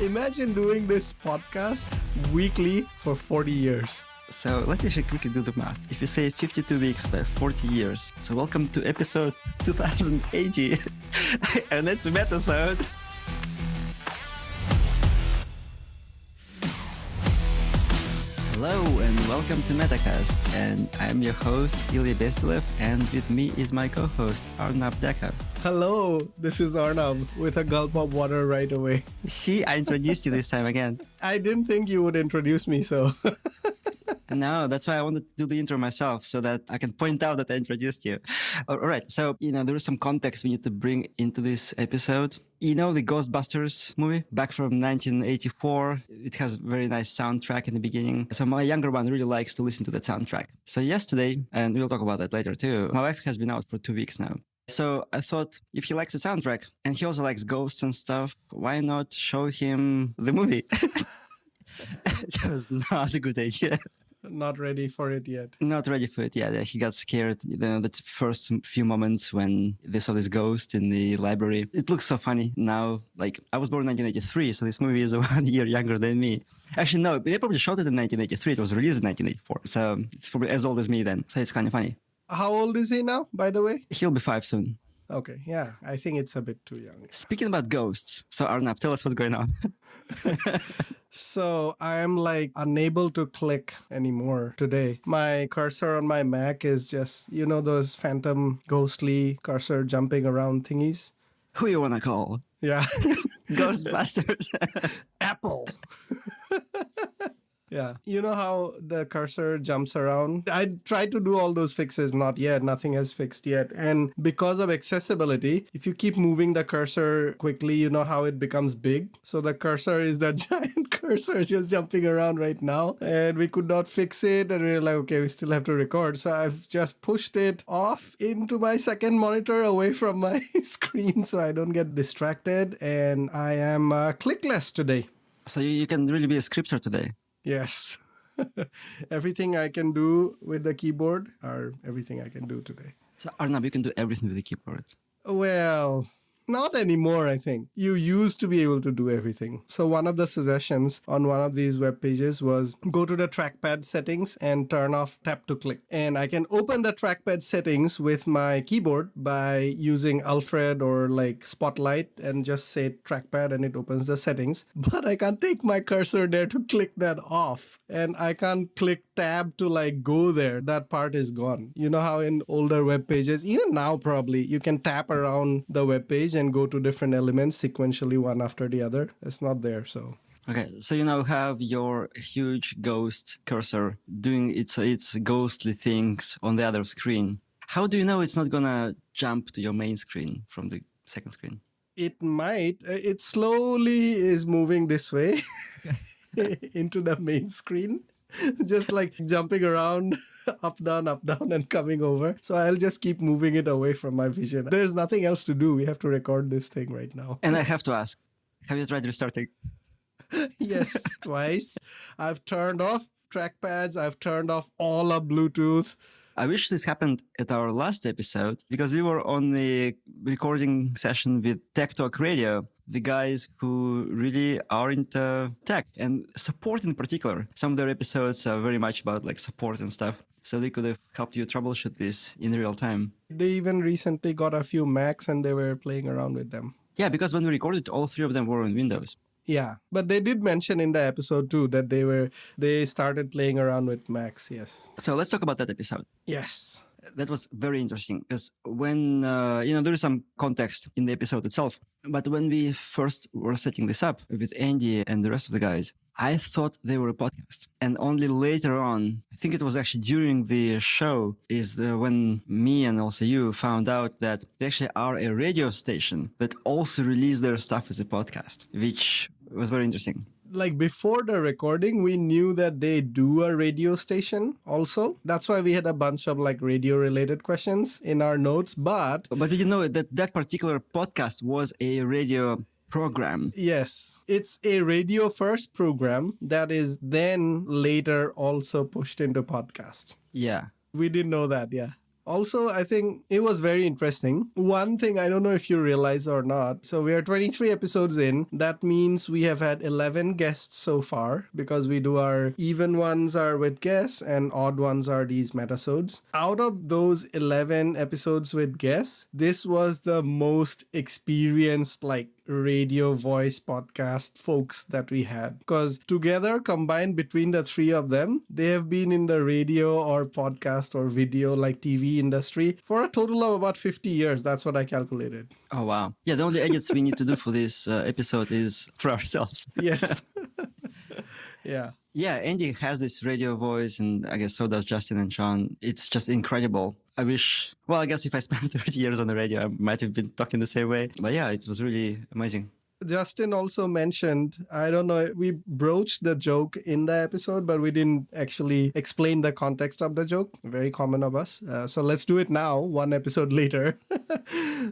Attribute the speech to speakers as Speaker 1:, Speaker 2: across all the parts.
Speaker 1: Imagine doing this podcast weekly for 40 years.
Speaker 2: So let me quickly do the math. If you say 52 weeks by 40 years, so welcome to episode 2080, and it's Metasode. Hello and welcome to Metacast, and I'm your host Ilya, and with me is my co-host Arnab.
Speaker 1: Hello, this is Arnab with a gulp of water right away.
Speaker 2: See, I introduced you this time again.
Speaker 1: I didn't think you would introduce me, so...
Speaker 2: No, that's why I wanted to do the intro myself so that I can point out that I introduced you. All right. So, there is some context we need to bring into this episode. You know the Ghostbusters movie back from 1984? It has a very nice soundtrack in the beginning. So my younger one really likes to listen to that soundtrack. So yesterday, and we'll talk about that later too, my wife has been out for 2 weeks now. So I thought if he likes the soundtrack and he also likes ghosts and stuff, why not show him the movie? That was not a good idea.
Speaker 1: Not ready for it yet.
Speaker 2: Not ready for it yet. Yeah, he got scared the first few moments when they saw this ghost in the library. It looks so funny now. Like, I was born in 1983, so this movie is 1 year younger than me. Actually, no, they probably shot it in 1983. It was released in 1984. So it's probably as old as me then. So it's kind of funny.
Speaker 1: How old is he now, by the way?
Speaker 2: He'll be 5 soon.
Speaker 1: Okay, yeah. I think it's a bit too young.
Speaker 2: Speaking about ghosts, so Arnab, tell us what's going on.
Speaker 1: So I'm unable to click anymore today. My cursor on my Mac is just, those phantom ghostly cursor jumping around thingies.
Speaker 2: Who you want to call?
Speaker 1: Yeah.
Speaker 2: Ghostbusters.
Speaker 1: Apple. Yeah. You know how the cursor jumps around? I tried to do all those fixes, not yet. Nothing has fixed yet. And because of accessibility, if you keep moving the cursor quickly, you know how it becomes big. So the cursor is that giant cursor just jumping around right now. And we could not fix it. And we were like, okay, we still have to record. So I've just pushed it off into my second monitor away from my screen so I don't get distracted. And I am clickless today.
Speaker 2: So you can really be a scripter today.
Speaker 1: Yes. Everything I can do with the keyboard are everything I can do today.
Speaker 2: So Arnab, you can do everything with the keyboard.
Speaker 1: Well, not anymore, I think. You used to be able to do everything. So one of the suggestions on one of these web pages was go to the trackpad settings and turn off tap to click. And I can open the trackpad settings with my keyboard by using Alfred or Spotlight and just say trackpad and it opens the settings. But I can't take my cursor there to click that off. And I can't click tab to go there. That part is gone. You know how in older web pages, even now probably, you can tap around the web page and go to different elements sequentially one after the other. It's not there, so.
Speaker 2: Okay, so you now have your huge ghost cursor doing its ghostly things on the other screen. How do you know it's not gonna jump to your main screen from the second screen?
Speaker 1: It might. It slowly is moving this way into the main screen. Just jumping around, up, down, and coming over. So I'll just keep moving it away from my vision. There's nothing else to do. We have to record this thing right now.
Speaker 2: And I have to ask, have you tried restarting?
Speaker 1: Yes, twice. I've turned off trackpads. I've turned off all of Bluetooth.
Speaker 2: I wish this happened at our last episode because we were on the recording session with TechTalkRadio, the guys who really are into tech and support in particular. Some of their episodes are very much about support and stuff. So they could have helped you troubleshoot this in real time.
Speaker 1: They even recently got a few Macs and they were playing around with them.
Speaker 2: Yeah, because when we recorded, all three of them were on Windows.
Speaker 1: Yeah, but they did mention in the episode too that they started playing around with Macs, yes.
Speaker 2: So let's talk about that episode.
Speaker 1: Yes.
Speaker 2: That was very interesting because when, there is some context in the episode itself, but when we first were setting this up with Andy and the rest of the guys, I thought they were a podcast. And only later on, I think it was actually during the show, when me and also you found out that they actually are a radio station that also release their stuff as a podcast, which was very interesting.
Speaker 1: Before the recording, we knew that they do a radio station also. That's why we had a bunch of radio-related questions in our notes, but
Speaker 2: we didn't know that particular podcast was a radio program.
Speaker 1: Yes, it's a radio first program that is then later also pushed into podcast.
Speaker 2: Yeah.
Speaker 1: We didn't know that, yeah. Also, I think it was very interesting. One thing I don't know if you realize or not. So we are 23 episodes in. That means we have had 11 guests so far because we do our even ones are with guests and odd ones are these metasodes. Out of those 11 episodes with guests, this was the most experienced like radio voice podcast folks that we had, because together combined between the three of them, they have been in the radio or podcast or video like TV industry for a total of about 50 years. That's what I calculated.
Speaker 2: Oh, wow. Yeah, the only edits we need to do for this episode is for ourselves.
Speaker 1: Yes. Yeah.
Speaker 2: Yeah, Andy has this radio voice, and I guess so does Justin and Sean. It's just incredible. I wish, well, I guess if I spent 30 years on the radio, I might have been talking the same way. But yeah, it was really amazing.
Speaker 1: Justin also mentioned, I don't know, we broached the joke in the episode, but we didn't actually explain the context of the joke. Very common of us. So let's do it now, one episode later.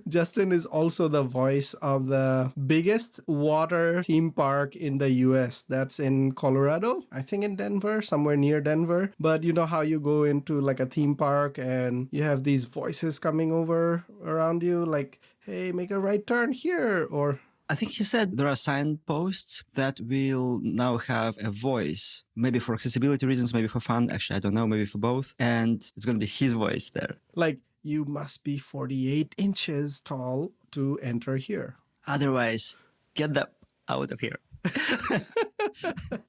Speaker 1: Justin is also the voice of the biggest water theme park in the US. That's in Colorado, I think in Denver, somewhere near Denver. But you know how you go into like a theme park and you have these voices coming over around you, like, hey, make a right turn here, or...
Speaker 2: I think he said there are signposts that will now have a voice, maybe for accessibility reasons, maybe for fun. Actually, I don't know, maybe for both. And it's going to be his voice there.
Speaker 1: Like, you must be 48 inches tall to enter here.
Speaker 2: Otherwise, get that out of here.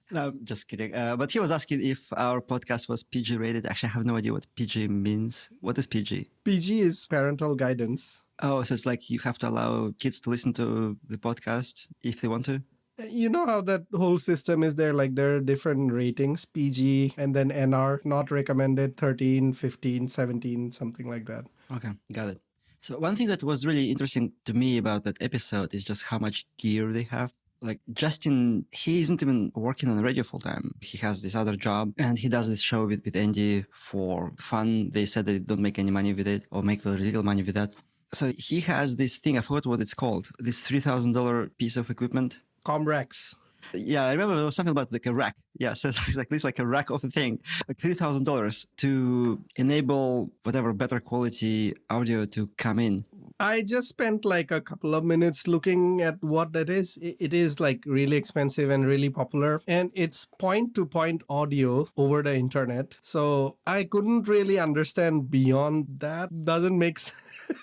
Speaker 2: No, I'm just kidding. But he was asking if our podcast was PG rated. Actually, I have no idea what PG means. What is PG?
Speaker 1: PG is parental guidance.
Speaker 2: Oh, so it's like you have to allow kids to listen to the podcast if they want to?
Speaker 1: You know how that whole system is there? Like there are different ratings, PG and then NR, not recommended, 13, 15, 17, something like that.
Speaker 2: Okay, got it. So one thing that was really interesting to me about that episode is just how much gear they have. Like Justin, he isn't even working on the radio full time. He has this other job and he does this show with Andy for fun. They said they don't make any money with it or make very little money with that. So he has this thing, I forgot what it's called, this $3,000 piece of equipment.
Speaker 1: Comrex.
Speaker 2: Yeah, I remember there was something about like a rack. Yeah, so it's like this, like a rack of a thing, like $3,000 to enable whatever better quality audio to come in.
Speaker 1: I just spent like a couple of minutes looking at what that is. It is like really expensive and really popular. And it's point-to-point audio over the internet. So I couldn't really understand beyond that. Doesn't make sense.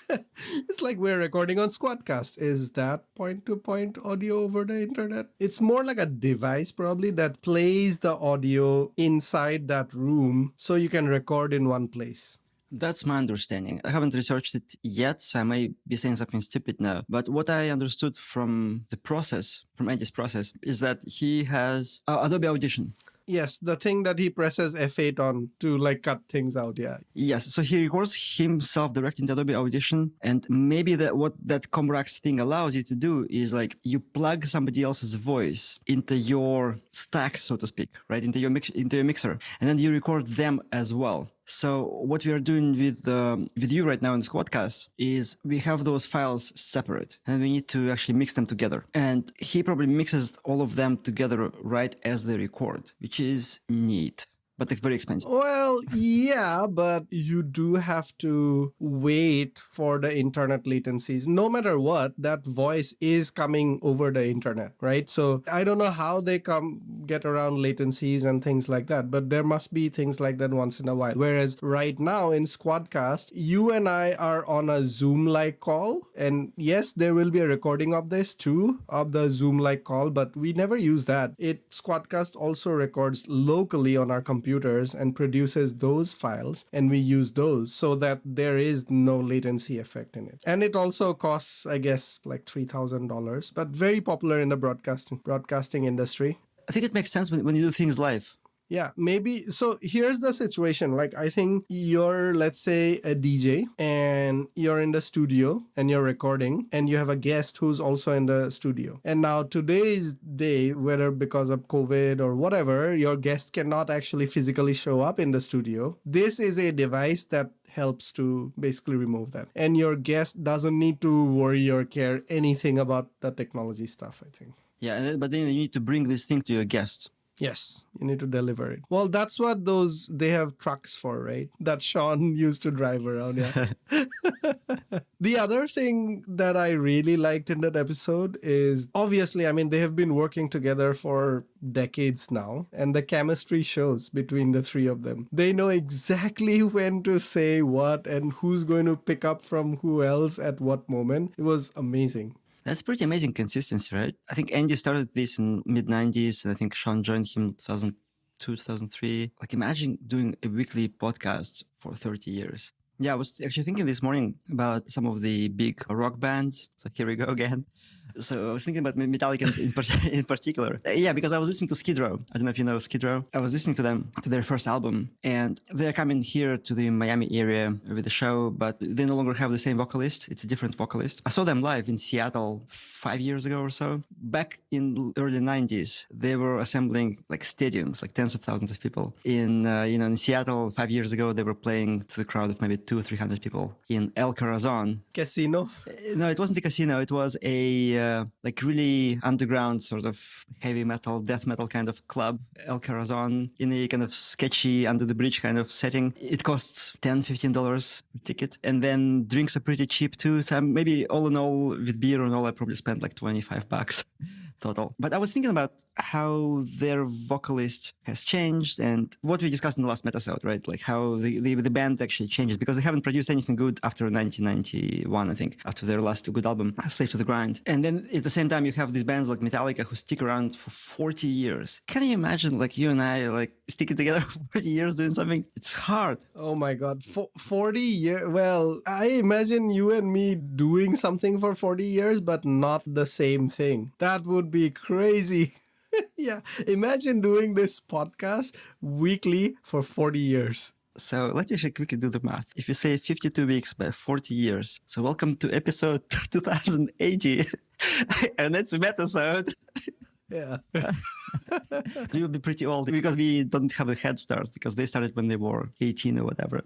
Speaker 1: It's like we're recording on Squadcast. Is that point-to-point audio over the internet? It's more like a device probably that plays the audio inside that room so you can record in one place.
Speaker 2: That's my understanding. I haven't researched it yet, so I may be saying something stupid now. But what I understood from the process, from Andy's process, is that he has Adobe Audition.
Speaker 1: Yes, the thing that he presses F8 on to like cut things out, yeah.
Speaker 2: Yes, so he records himself directly into Adobe Audition, and maybe what that Comrax thing allows you to do is like you plug somebody else's voice into your stack, so to speak, right, into your mixer, and then you record them as well. So what we are doing with you right now in Squadcast is we have those files separate and we need to actually mix them together. And he probably mixes all of them together right as they record, which is neat, but like very expensive.
Speaker 1: Well, yeah, but you do have to wait for the internet latencies. No matter what, that voice is coming over the internet, right? So I don't know how they get around latencies and things like that, but there must be things like that once in a while. Whereas right now in Squadcast, you and I are on a Zoom-like call. And yes, there will be a recording of this too, of the Zoom-like call, but we never use that. Squadcast also records locally on our computers and produces those files, and we use those so that there is no latency effect in it. And it also costs, I guess, like $3,000, but very popular in the broadcasting industry.
Speaker 2: I think it makes sense when you do things live.
Speaker 1: Yeah, maybe. So here's the situation. Like, I think you're, let's say, a DJ and you're in the studio and you're recording and you have a guest who's also in the studio. And now today's day, whether because of COVID or whatever, your guest cannot actually physically show up in the studio. This is a device that helps to basically remove that. And your guest doesn't need to worry or care anything about the technology stuff, I think.
Speaker 2: Yeah, but then you need to bring this thing to your guest.
Speaker 1: Yes, you need to deliver it. Well, that's what they have trucks for, right? That Sean used to drive around. Yeah. The other thing that I really liked in that episode is obviously, I mean, they have been working together for decades now, and the chemistry shows between the three of them. They know exactly when to say what and who's going to pick up from who else at what moment. It was amazing.
Speaker 2: That's pretty amazing consistency, right? I think Andy started this in mid-90s, and I think Sean joined him 2002, 2003. Like, imagine doing a weekly podcast for 30 years. Yeah, I was actually thinking this morning about some of the big rock bands. So here we go again. So I was thinking about Metallica in particular. Yeah, because I was listening to Skid Row. I don't know if you know Skid Row. I was listening to them, to their first album, and they're coming here to the Miami area with the show, but they no longer have the same vocalist. It's a different vocalist. I saw them live in Seattle 5 years ago or so. Back in early 90s, they were assembling like stadiums, like tens of thousands of people. In Seattle 5 years ago, they were playing to the crowd of maybe 200 or 300 people in El Corazon.
Speaker 1: Casino?
Speaker 2: No, it wasn't a casino. It was a like really underground sort of heavy metal, death metal kind of club, El Corazon, in a kind of sketchy under the bridge kind of setting. It costs $10, $15 per ticket. And then drinks are pretty cheap too. So maybe all in all, with beer and all, I probably spent like $25 total. But I was thinking about how their vocalist has changed and what we discussed in the last Metasode, right? Like how the band actually changes, because they haven't produced anything good after 1991, I think, after their last good album, Slave to the Grind. And then at the same time, you have these bands like Metallica who stick around for 40 years. Can you imagine like you and I like sticking together for 40 years doing something? It's hard.
Speaker 1: Oh my God. 40 years. Well, I imagine you and me doing something for 40 years, but not the same thing. That would be crazy. Yeah. Imagine doing this podcast weekly for 40 years.
Speaker 2: So let's actually quickly do the math. If you say 52 weeks by 40 years, so welcome to episode 2080, and it's a Metasode.
Speaker 1: Yeah.
Speaker 2: We will be pretty old because we don't have a head start, because they started when they were 18 or whatever.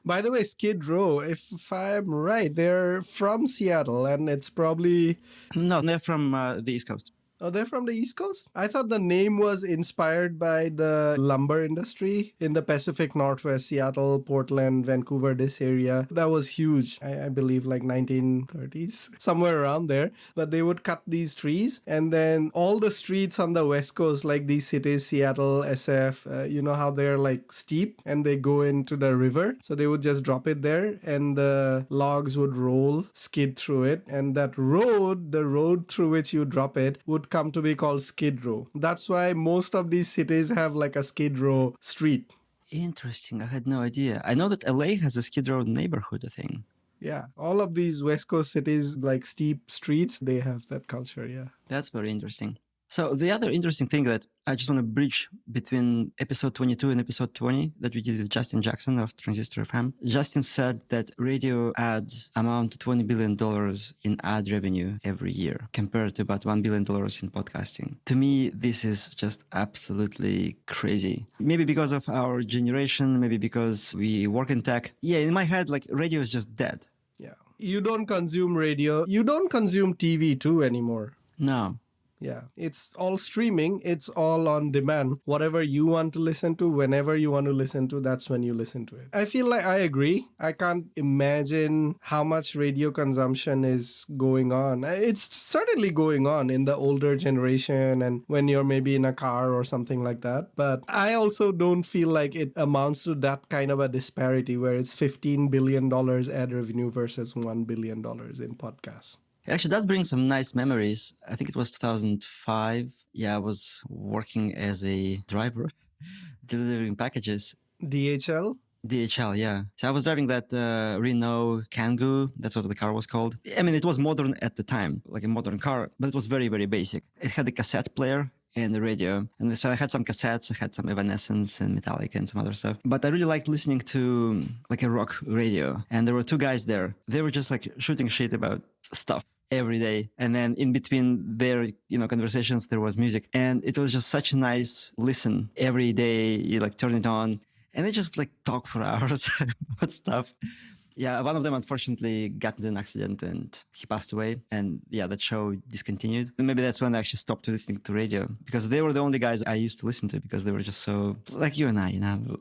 Speaker 1: By the way, Skid Row, if I'm right, they're from Seattle, and it's probably...
Speaker 2: No, they're from the East Coast.
Speaker 1: Oh, they're from the East Coast? I thought the name was inspired by the lumber industry in the Pacific Northwest, Seattle, Portland, Vancouver, this area. That was huge. I believe like 1930s, somewhere around there. But they would cut these trees, and then all the streets on the West Coast, like these cities, Seattle, SF, you know how they're like steep and they go into the river. So they would just drop it there, and the logs would roll, skid through it. And that road, the road through which you drop it, would come to be called Skid Row. That's why most of these cities have like a Skid Row street.
Speaker 2: Interesting. I had no idea. I know that LA has a Skid Row neighborhood, I think.
Speaker 1: Yeah. All of these West Coast cities, like steep streets, they have that culture. Yeah.
Speaker 2: That's very interesting. So the other interesting thing that I just want to bridge between episode 22 and episode 20 that we did with Justin Jackson of Transistor FM. Justin said that radio ads amount to $20 billion in ad revenue every year, compared to about $1 billion in podcasting. To me, this is just absolutely crazy. Maybe because of our generation, maybe because we work in tech. Yeah, in my head, like radio is just dead.
Speaker 1: Yeah. You don't consume radio. You don't consume TV too anymore.
Speaker 2: No.
Speaker 1: Yeah, it's all streaming. It's all on demand. Whatever you want to listen to, whenever you want to listen to, that's when you listen to it. I feel like I agree. I can't imagine how much radio consumption is going on. It's certainly going on in the older generation and when you're maybe in a car or something like that. But I also don't feel like it amounts to that kind of a disparity where it's $15 billion ad revenue versus $1 billion in podcasts.
Speaker 2: Actually, that brings some nice memories. I think it was 2005. Yeah, I was working as a driver, delivering packages.
Speaker 1: DHL?
Speaker 2: DHL, yeah. So I was driving that Renault Kangoo. That's what the car was called. I mean, it was modern at the time, like a modern car, but it was very, very basic. It had a cassette player and the radio. And so I had some cassettes, I had some Evanescence and Metallica and some other stuff. But I really liked listening to like a rock radio. And there were two guys there. They were just like shooting shit about stuff every day. And then in between their, conversations, there was music. And it was just such a nice listen. Every day you like turn it on and they just like talk for hours about stuff. Yeah, one of them unfortunately got into an accident and he passed away. And yeah, that show discontinued. And maybe that's when I actually stopped listening to radio because they were the only guys I used to listen to because they were just so like you and I, you know.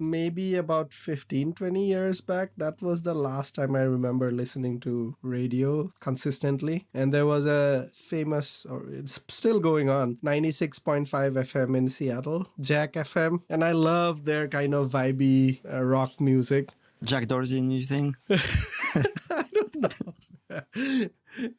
Speaker 1: Maybe about 15, 20 years back, that was the last time I remember listening to radio consistently. And there was a famous, or it's still going on, 96.5 FM in Seattle, Jack FM. And I love their kind of vibey rock music.
Speaker 2: Jack Dorsey, new thing?
Speaker 1: I don't know.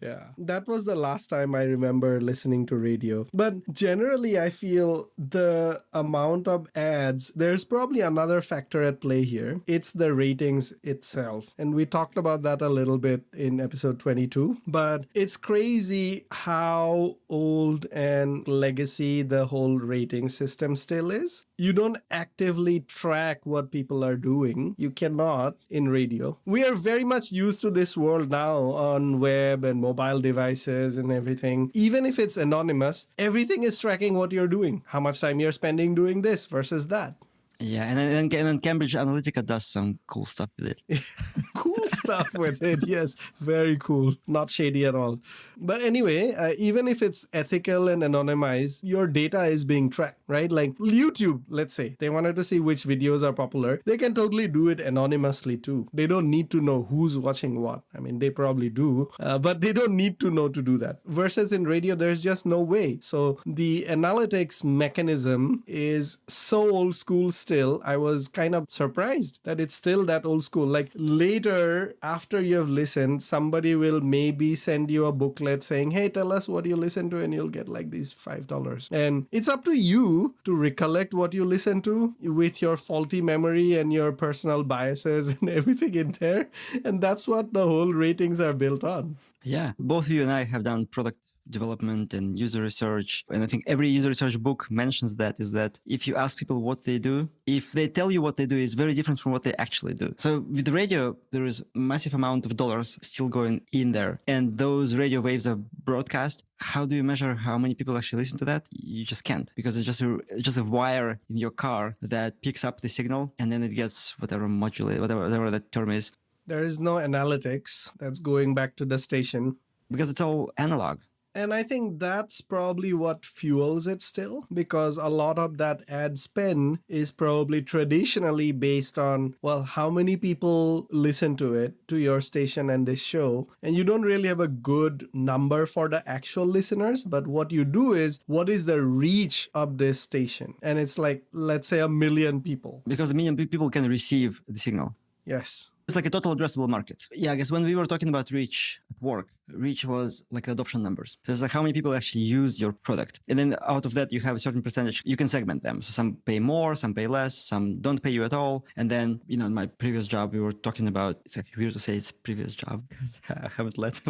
Speaker 1: Yeah, that was the last time I remember listening to radio. But generally, I feel the amount of ads, there's probably another factor at play here. It's the ratings itself. And we talked about that a little bit in episode 22. But it's crazy how old and legacy the whole rating system still is. You don't actively track what people are doing. You cannot in radio. We are very much used to this world now on web and mobile devices and everything. Even if it's anonymous, everything is tracking what you're doing, how much time you're spending doing this versus that.
Speaker 2: Yeah, and then Cambridge Analytica does some cool stuff with it.
Speaker 1: Cool stuff with it, yes. Very cool. Not shady at all. But anyway, even if it's ethical and anonymized, your data is being tracked, right? Like YouTube, let's say, they wanted to see which videos are popular. They can totally do it anonymously too. They don't need to know who's watching what. I mean, they probably do, but they don't need to know to do that. Versus in radio, there's just no way. So the analytics mechanism is so old school still. I was kind of surprised that it's still that old school. Like later, after you've listened, somebody will maybe send you a booklet saying, hey, tell us what you listen to, and you'll get like these $5. And it's up to you to recollect what you listen to with your faulty memory and your personal biases and everything in there. And that's what the whole ratings are built on.
Speaker 2: Yeah, both you and I have done product development and user research. And I think every user research book mentions that is that if you ask people what they do, if they tell you what they do, it's very different from what they actually do. So with the radio, there is a massive amount of dollars still going in there. And those radio waves are broadcast. How do you measure how many people actually listen to that? You just can't, because it's just a wire in your car that picks up the signal and then it gets whatever that term is.
Speaker 1: There is no analytics that's going back to the station.
Speaker 2: Because it's all analog.
Speaker 1: And I think that's probably what fuels it still, because a lot of that ad spend is probably traditionally based on, well, how many people listen to it, to your station and this show. And you don't really have a good number for the actual listeners, but what you do is, what is the reach of this station? And it's like, let's say 1 million people.
Speaker 2: Because 1 million people can receive the signal.
Speaker 1: Yes.
Speaker 2: It's like a total addressable market. Yeah, I guess when we were talking about reach at work, reach was like adoption numbers. So it's like how many people actually use your product. And then out of that, you have a certain percentage. You can segment them. So some pay more, some pay less, some don't pay you at all. And then, in my previous job, we were talking about, it's actually weird to say it's previous job because I haven't left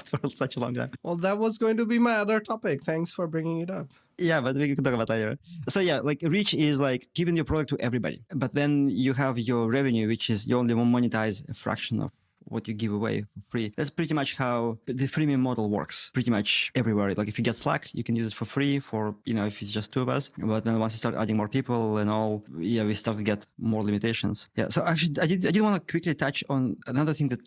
Speaker 2: for such a long time.
Speaker 1: Well, that was going to be my other topic. Thanks for bringing it up.
Speaker 2: Yeah, but we can talk about that later. So yeah, like reach is like giving your product to everybody. But then you have your revenue, which is you only monetize a fraction of what you give away for free. That's pretty much how the freemium model works pretty much everywhere. Like if you get Slack, you can use it for free for, if it's just 2 of us. But then once you start adding more people and all, we start to get more limitations. Yeah. So actually, I did want to quickly touch on another thing that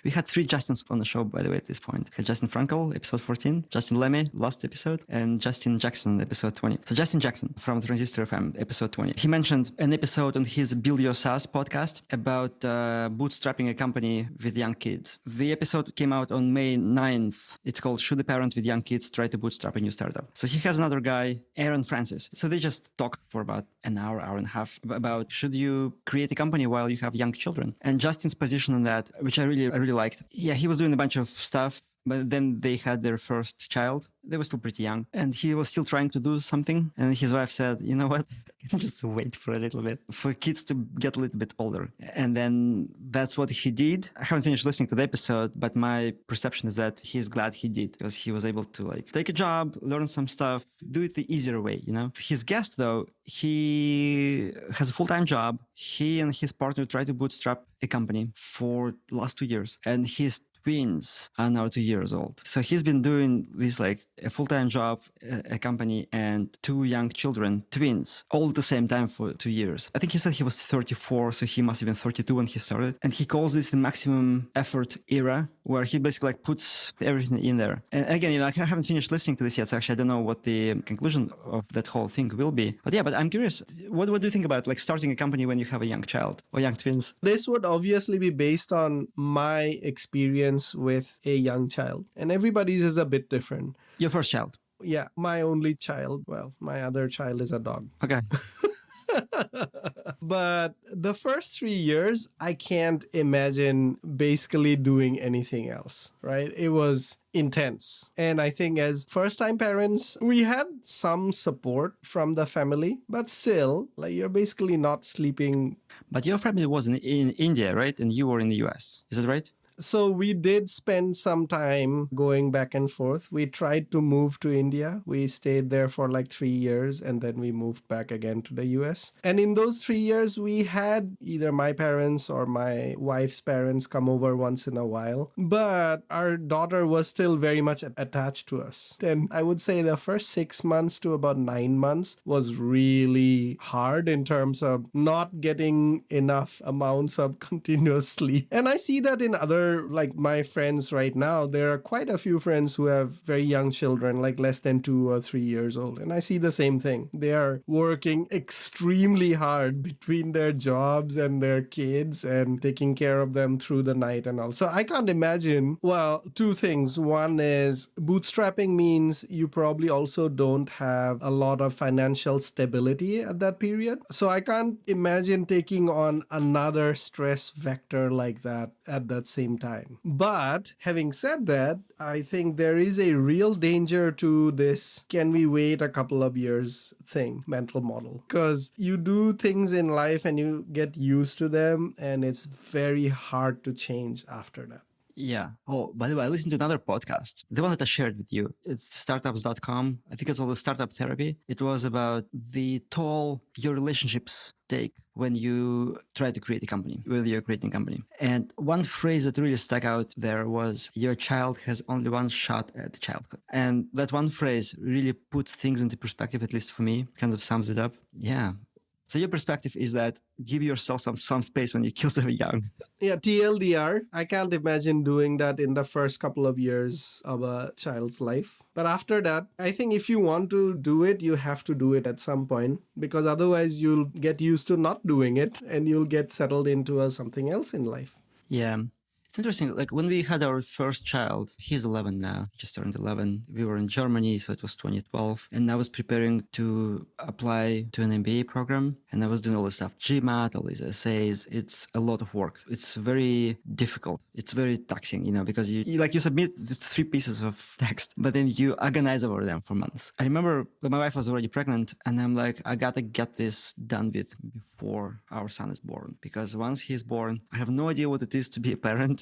Speaker 2: we had 3 Justins on the show, by the way, at this point. We had Justin Frankel, episode 14, Justin Lemmy, last episode, and Justin Jackson, episode 20. So Justin Jackson from Transistor FM, episode 20. He mentioned an episode on his Build Your SaaS podcast about bootstrapping a company with young kids. The episode came out on May 9th. It's called Should a Parent with Young Kids Try to Bootstrap a New Startup? So he has another guy, Aaron Francis. So they just talk for about an hour and a half about should you create a company while you have young children? And Justin's position on that, which I really liked. Yeah, he was doing a bunch of stuff, but then they had their first child. They were still pretty young. And he was still trying to do something. And his wife said, you know what? Can you just wait for a little bit for kids to get a little bit older? And then that's what he did. I haven't finished listening to the episode, but my perception is that he's glad he did, because he was able to take a job, learn some stuff, do it the easier way, His guest, though, he has a full-time job. He and his partner tried to bootstrap a company for the last 2 years. And he's twins are now 2 years old. So he's been doing this like a full-time job, a company, and two young children, twins, all at the same time for 2 years. I think he said he was 34, so he must have been 32 when he started. And he calls this the maximum effort era, where he basically like puts everything in there. And again, I haven't finished listening to this yet, so actually I don't know what the conclusion of that whole thing will be. But yeah, but I'm curious, what do you think about like starting a company when you have a young child or young twins?
Speaker 1: This would obviously be based on my experience with a young child, and everybody's is a bit different.
Speaker 2: Your first child?
Speaker 1: Yeah, my only child. Well, my other child is a dog.
Speaker 2: Okay.
Speaker 1: But the first 3 years, I can't imagine basically doing anything else, right? It was intense. And I think as first-time parents, we had some support from the family, but still, like you're basically not sleeping.
Speaker 2: But your family was in India, right? And you were in the US. Is that right?
Speaker 1: So we did spend some time going back and forth. We tried to move to India. We stayed there for like 3 years and then we moved back again to the US. And in those 3 years, we had either my parents or my wife's parents come over once in a while. But our daughter was still very much attached to us. And I would say the first 6 months to about 9 months was really hard in terms of not getting enough amounts of continuous sleep. And I see that in other like my friends right now. There are quite a few friends who have very young children, like less than 2 or 3 years old. And I see the same thing. They are working extremely hard between their jobs and their kids and taking care of them through the night and all. So I can't imagine, well, two things. One is bootstrapping means you probably also don't have a lot of financial stability at that period. So I can't imagine taking on another stress vector like that at that same time. But having said that, I think there is a real danger to this can we wait a couple of years thing, mental model. Because you do things in life and you get used to them and it's very hard to change after that.
Speaker 2: Yeah. Oh, by the way, I listened to another podcast, the one that I shared with you. It's startups.com. I think it's all the startup therapy. It was about the toll your relationships take when you try to create a company, when you're creating a company. And one phrase that really stuck out there was, your child has only one shot at childhood. And that one phrase really puts things into perspective, at least for me, kind of sums it up. Yeah. So your perspective is that give yourself some space when your kids are young.
Speaker 1: Yeah, TLDR, I can't imagine doing that in the first couple of years of a child's life. But after that, I think if you want to do it, you have to do it at some point, because otherwise you'll get used to not doing it and you'll get settled into something else in life.
Speaker 2: Yeah. It's interesting, like when we had our first child, he's 11 now, just turned 11. We were in Germany, so it was 2012. And I was preparing to apply to an MBA program. And I was doing all this stuff, GMAT, all these essays. It's a lot of work. It's very difficult. It's very taxing, because you submit these 3 pieces of text, but then you agonize over them for months. I remember when my wife was already pregnant and I'm like, I gotta get this done with before our son is born. Because once he's born, I have no idea what it is to be a parent.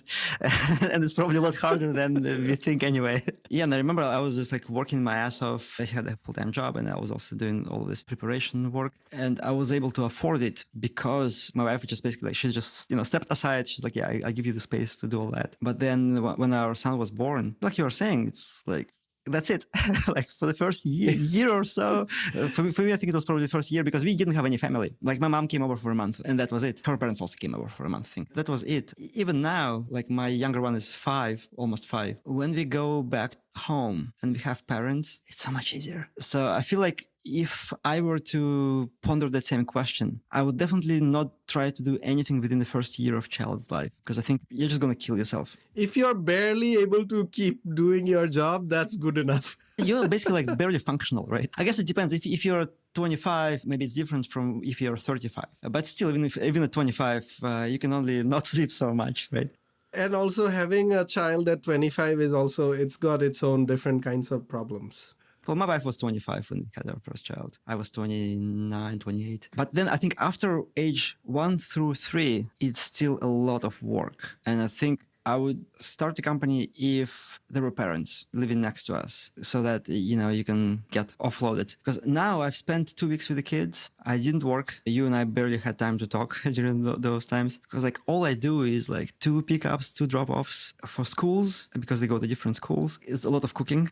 Speaker 2: And it's probably a lot harder than we think anyway. Yeah, and I remember I was just like working my ass off. I had a full-time job and I was also doing all this preparation work. And I was able to afford it because my wife just basically, she just, stepped aside. She's like, yeah, I give you the space to do all that. But then when our son was born, like you were saying, it's like, that's it. Like for the first year or so, for me, I think it was probably the first year because we didn't have any family. Like my mom came over for a month and that was it. Her parents also came over for a month, I think. That was it. Even now, like my younger one is 5, almost 5. When we go back home and we have parents, it's so much easier. So I feel like if I were to ponder that same question, I would definitely not try to do anything within the first year of child's life, because I think you're just going to kill yourself.
Speaker 1: If you're barely able to keep doing your job, that's good enough.
Speaker 2: You're basically like barely functional, right? I guess it depends. If you're 25, maybe it's different from if you're 35. But still, even at 25, you can only not sleep so much, right?
Speaker 1: And also having a child at 25 is also, it's got its own different kinds of problems.
Speaker 2: Well, my wife was 25 when we had our first child. I was 29, 28. But then I think after age 1 through 3, it's still a lot of work. And I think I would start a company if there were parents living next to us so that, you can get offloaded. Because now I've spent 2 weeks with the kids. I didn't work. You and I barely had time to talk during those times because like all I do is like 2 pickups, 2 drop-offs for schools because they go to different schools. It's a lot of cooking.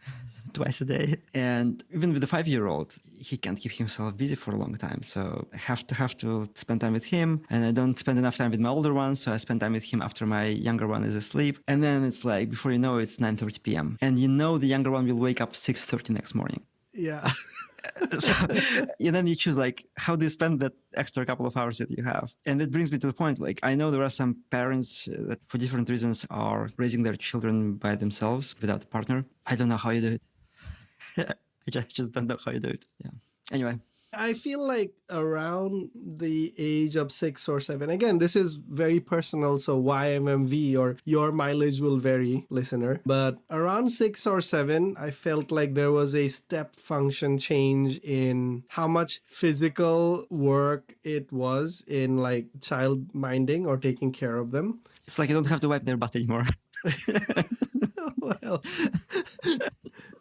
Speaker 2: Twice a day. And even with the 5-year-old, he can't keep himself busy for a long time. So I have to spend time with him. And I don't spend enough time with my older one. So I spend time with him after my younger one is asleep. And then it's like, before you know it, it's 9:30 p.m. And the younger one will wake up 6:30 next morning.
Speaker 1: Yeah.
Speaker 2: So, and then you choose like, how do you spend that extra couple of hours that you have? And that brings me to the point, like, I know there are some parents that for different reasons are raising their children by themselves without a partner. I don't know how you do it. I just don't know how you do it. Yeah. Anyway.
Speaker 1: I feel like around the age of 6 or 7, again, this is very personal, so YMMV or your mileage will vary, listener. But around 6 or 7, I felt like there was a step function change in how much physical work it was in like child minding or taking care of them.
Speaker 2: It's like you don't have to wipe their butt anymore.
Speaker 1: Well,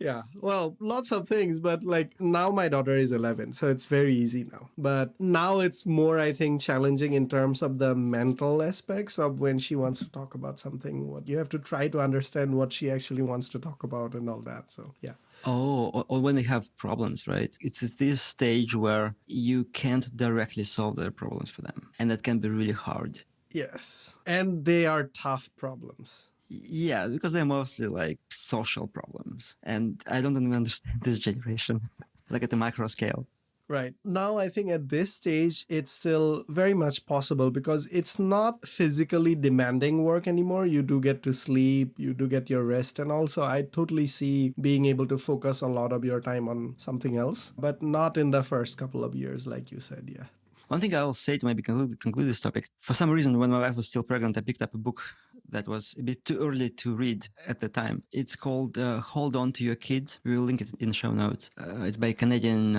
Speaker 1: yeah, well, lots of things, but like now my daughter is 11, so it's very easy now. But now it's more, I think, challenging in terms of the mental aspects of when she wants to talk about something. What you have to try to understand what she actually wants to talk about and all that. So, yeah.
Speaker 2: Oh, or when they have problems, right? It's at this stage where you can't directly solve their problems for them. And that can be really hard.
Speaker 1: Yes. And they are tough problems.
Speaker 2: Yeah, because they're mostly like social problems. And I don't even understand this generation, like at the micro scale.
Speaker 1: Right. Now, I think at this stage, it's still very much possible because it's not physically demanding work anymore. You do get to sleep, you do get your rest. And also, I totally see being able to focus a lot of your time on something else, but not in the first couple of years, like you said. Yeah.
Speaker 2: One thing I'll say to maybe conclude this topic, for some reason, when my wife was still pregnant, I picked up a book that was a bit too early to read at the time. It's called Hold On to Your Kids. We will link it in the show notes. It's by a Canadian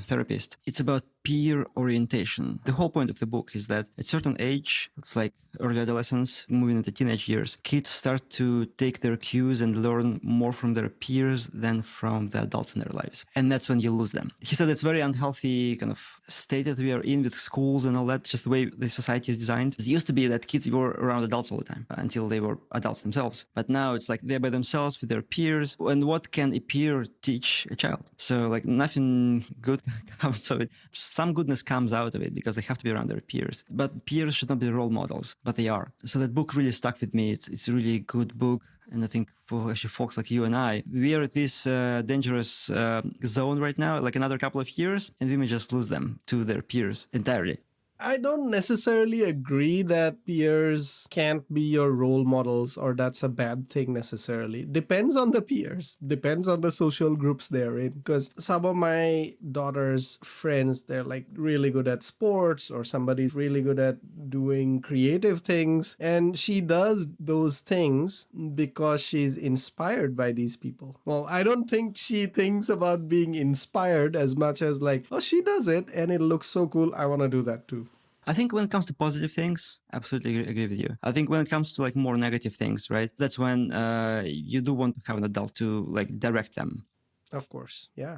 Speaker 2: therapist. It's about peer orientation. The whole point of the book is that at a certain age, it's like early adolescence, moving into teenage years, kids start to take their cues and learn more from their peers than from the adults in their lives. And that's when you lose them. He said it's very unhealthy kind of state that we are in with schools and all that, just the way the society is designed. It used to be that kids were around adults all the time until they were adults themselves. But now it's like they're by themselves with their peers. And what can a peer teach a child? So like nothing good comes of it. Some goodness comes out of it because they have to be around their peers. But peers should not be role models, but they are. So that book really stuck with me. It's a really good book. And I think for actually folks like you and I, we are at this dangerous zone right now, like another couple of years, and we may just lose them to their peers entirely.
Speaker 1: I don't necessarily agree that peers can't be your role models or that's a bad thing necessarily. Depends on the peers, depends on the social groups they're in. Because some of my daughter's friends, they're like really good at sports or somebody's really good at doing creative things. And she does those things because she's inspired by these people. Well, I don't think she thinks about being inspired as much as like, oh, she does it and it looks so cool. I want to do that too.
Speaker 2: I think when it comes to positive things, absolutely agree with you. I think when it comes to like more negative things, right? That's when you do want to have an adult to like direct them.
Speaker 1: Of course. Yeah.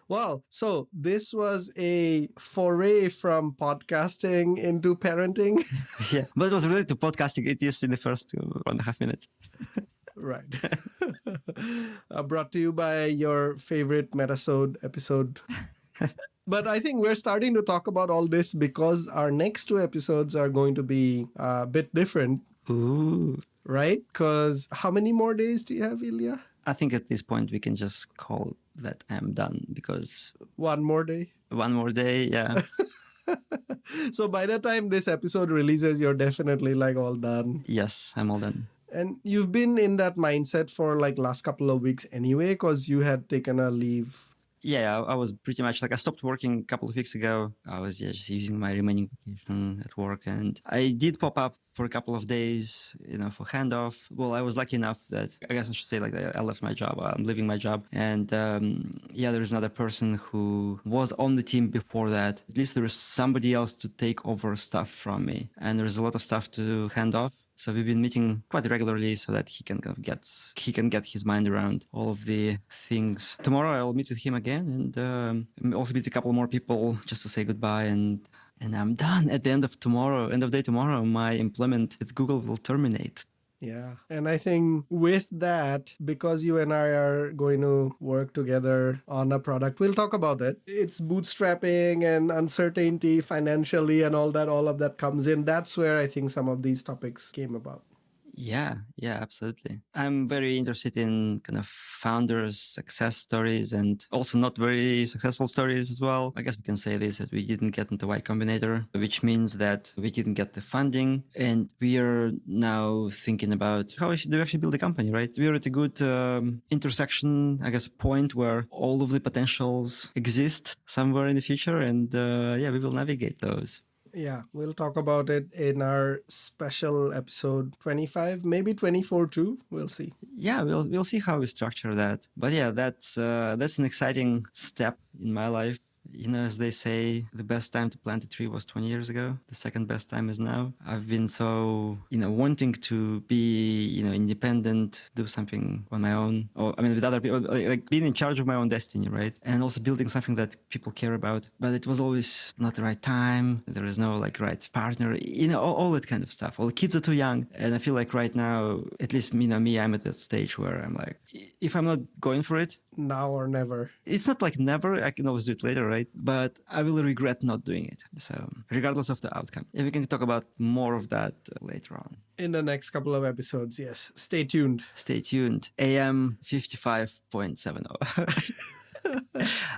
Speaker 1: Well, so this was a foray from podcasting into parenting.
Speaker 2: Yeah, but it was related to podcasting. It is in the first 1.5 minutes.
Speaker 1: Right. Brought to you by your favorite Metasode episode. But I think we're starting to talk about all this because our next 2 episodes are going to be a bit different.
Speaker 2: Ooh.
Speaker 1: Right? Because how many more days do you have, Ilya?
Speaker 2: I think at this point we can just call that I'm done because...
Speaker 1: One more day?
Speaker 2: One more day, yeah.
Speaker 1: So by the time this episode releases, you're definitely like all done.
Speaker 2: Yes, I'm all done.
Speaker 1: And you've been in that mindset for like last couple of weeks anyway, because you had taken a leave.
Speaker 2: Yeah, I was pretty much like I stopped working a couple of weeks ago. I was just using my remaining vacation at work, and I did pop up for a couple of days, for handoff. Well, I was lucky enough that I guess I should say like I left my job. I'm leaving my job, and there is another person who was on the team before that. At least there is somebody else to take over stuff from me, and there's a lot of stuff to hand off. So we've been meeting quite regularly so that he can get his mind around all of the things. Tomorrow I'll meet with him again and also meet a couple more people just to say goodbye and I'm done. At the end of day tomorrow, my employment with Google will terminate.
Speaker 1: Yeah. And I think with that, because you and I are going to work together on a product, we'll talk about it. It's bootstrapping and uncertainty financially and all of that comes in. That's where I think some of these topics came about.
Speaker 2: Yeah, absolutely. I'm very interested in kind of founders' success stories and also not very successful stories as well. I guess we can say this, that we didn't get into Y Combinator, which means that we didn't get the funding. And we are now thinking about how do we actually build a company, right? We are at a good intersection, I guess, point where all of the potentials exist somewhere in the future. And we will navigate those.
Speaker 1: Yeah, we'll talk about it in our special episode 25, maybe 24 too. We'll see.
Speaker 2: Yeah, we'll see how we structure that. But yeah, that's an exciting step in my life. You know, as they say, the best time to plant a tree was 20 years ago. The second best time is now. I've been so, wanting to be, independent, do something on my own, with other people, like being in charge of my own destiny, right? And also building something that people care about. But it was always not the right time. There is no right partner, all that kind of stuff. All the kids are too young. And I feel like right now, at least, me, I'm at that stage where I'm like, if I'm not going for it,
Speaker 1: now or never.
Speaker 2: It's not like never. I can always do it later, right? But I will regret not doing it. So regardless of the outcome. And we can talk about more of that later on.
Speaker 1: In the next couple of episodes, yes. Stay tuned.
Speaker 2: Stay tuned. AM 55.70.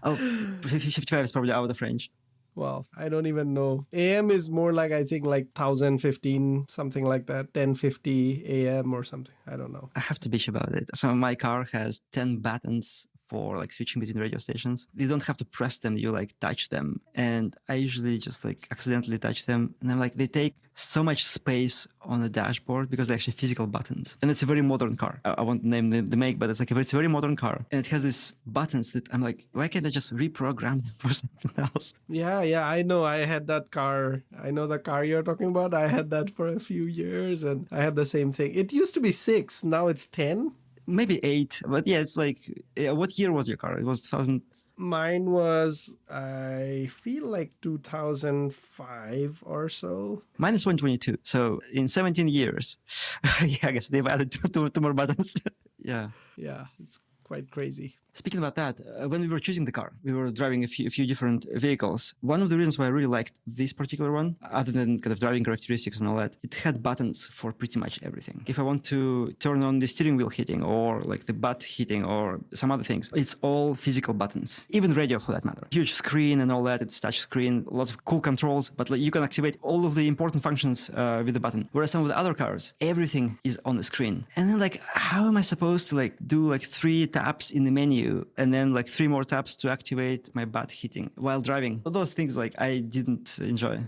Speaker 2: Oh, 55 is probably out of range.
Speaker 1: Well, I don't even know. AM is more like, I think, like 1015, something like that. 1050 AM or something. I don't know.
Speaker 2: I have to bitch about it. So my car has 10 buttons for switching between radio stations. You don't have to press them, you touch them. And I usually just accidentally touch them. And I'm they take so much space on the dashboard because they're actually physical buttons. And it's a very modern car. I won't name the make, but it's a very modern car. And it has these buttons that I'm why can't I just reprogram them for something else?
Speaker 1: Yeah, I know. I had that car. I know the car you're talking about. I had that for a few years and I had the same thing. It used to be 6. Now it's 10.
Speaker 2: Maybe 8, but yeah, it's what year was your car? It was 2000.
Speaker 1: Mine was, I feel like 2005 or so.
Speaker 2: Mine is 2022. So in 17 years, I guess they've added two more buttons. Yeah.
Speaker 1: Yeah, it's quite crazy.
Speaker 2: Speaking about that, when we were choosing the car, we were driving a few different vehicles. One of the reasons why I really liked this particular one, other than kind of driving characteristics and all that, it had buttons for pretty much everything. If I want to turn on the steering wheel heating or the butt heating or some other things, it's all physical buttons. Even radio for that matter. Huge screen and all that, it's touch screen, lots of cool controls, but you can activate all of the important functions with the button. Whereas some of the other cars, everything is on the screen. And then how am I supposed to do 3 taps in the menu and then 3 more taps to activate my butt heating while driving? All those things I didn't enjoy.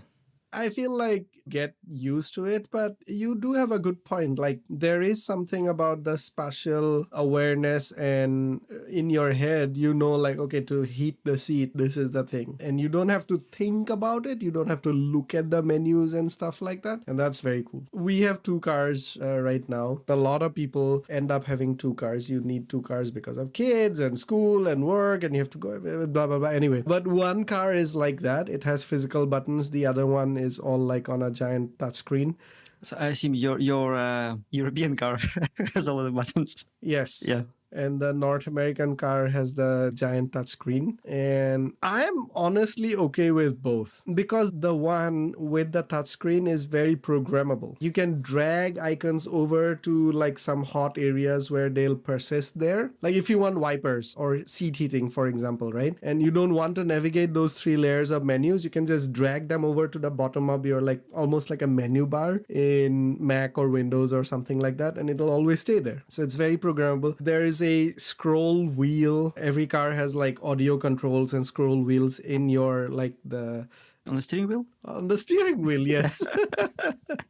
Speaker 1: I feel get used to it, but you do have a good point. There is something about the spatial awareness and in your head, okay, to heat the seat, this is the thing. And you don't have to think about it. You don't have to look at the menus and stuff like that. And that's very cool. We have 2 cars right now. A lot of people end up having 2 cars. You need 2 cars because of kids and school and work and you have to go blah, blah, blah. Anyway, but one car is like that. It has physical buttons. The other one is all on a giant touchscreen.
Speaker 2: So I assume your European car has all of the buttons.
Speaker 1: Yes.
Speaker 2: Yeah.
Speaker 1: And the North American car has the giant touchscreen. And I'm honestly okay with both because the one with the touchscreen is very programmable. You can drag icons over to some hot areas where they'll persist there. If you want wipers or seat heating, for example, right? And you don't want to navigate those 3 layers of menus, you can just drag them over to the bottom of your almost like a menu bar in Mac or Windows or something like that. And it'll always stay there. So it's very programmable. There is a scroll wheel. Every car has audio controls and scroll wheels in your
Speaker 2: on the steering wheel?
Speaker 1: On the steering wheel, yes.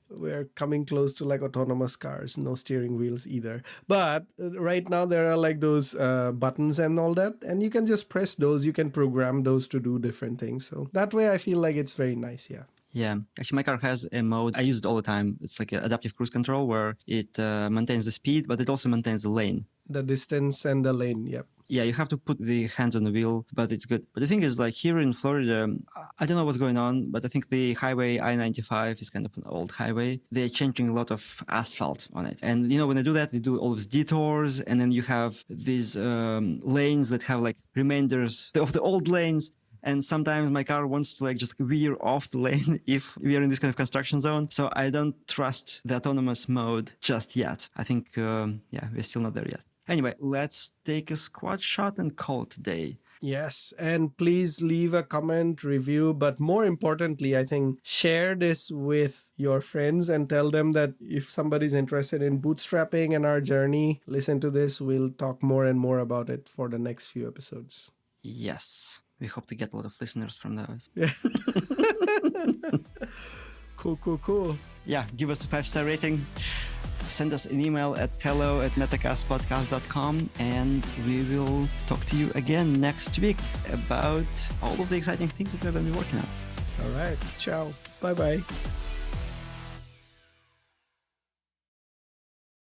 Speaker 1: We're coming close to autonomous cars, no steering wheels either. But right now there are those buttons and all that, and you can just press those. You can program those to do different things. So that way I feel it's very nice, yeah.
Speaker 2: Yeah, actually, my car has a mode. I use it all the time. It's like an adaptive cruise control where it maintains the speed, but it also maintains the lane.
Speaker 1: The distance and the lane, yep.
Speaker 2: Yeah, you have to put the hands on the wheel, but it's good. But the thing is, like here in Florida, I don't know what's going on, but I think the highway I-95 is kind of an old highway. They're changing a lot of asphalt on it. And, when they do that, they do all these detours, and then you have these lanes that have like remainders of the old lanes. And sometimes my car wants to like just veer off the lane if we are in this kind of construction zone. So I don't trust the autonomous mode just yet. I think, we're still not there yet. Anyway, let's take a squad shot and call it a day.
Speaker 1: Yes, and please leave a comment, review, but more importantly, I think share this with your friends and tell them that if somebody's interested in bootstrapping and our journey, listen to this. We'll talk more and more about it for the next few episodes.
Speaker 2: Yes. We hope to get a lot of listeners from those.
Speaker 1: Yeah. Cool.
Speaker 2: Yeah, give us a 5-star rating. Send us an email at hello@metacastpodcast.com, and we will talk to you again next week about all of the exciting things that we're going to be working on.
Speaker 1: All right. Ciao. Bye-bye.